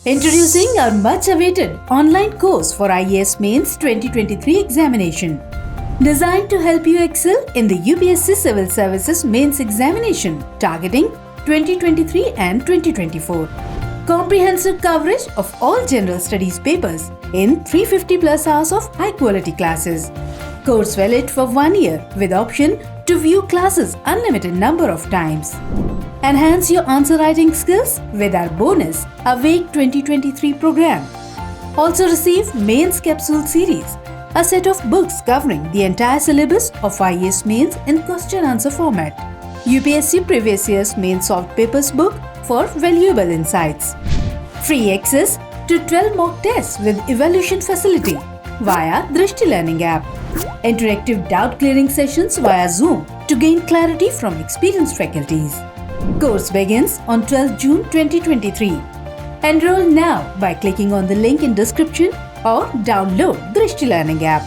Introducing our much-awaited online course for IAS Mains 2023 examination. Designed to help you excel in the UPSC Civil Services Mains examination targeting 2023 and 2024. Comprehensive coverage of all general studies papers in 350 plus hours of high-quality classes. Course valid for 1 year with option to view classes unlimited number of times. Enhance your answer writing skills with our bonus Awake 2023 program. Also receive Mains Capsule Series, a set of books covering the entire syllabus of IAS Mains in question answer format. UPSC Previous Year's Mains Soft Papers book for valuable insights. Free access to 12 mock tests with evaluation facility via Drishti Learning App. Interactive doubt clearing sessions via Zoom to gain clarity from experienced faculties. Course begins on 12 June 2023. Enroll now by clicking on the link in description or download Drishti Learning App.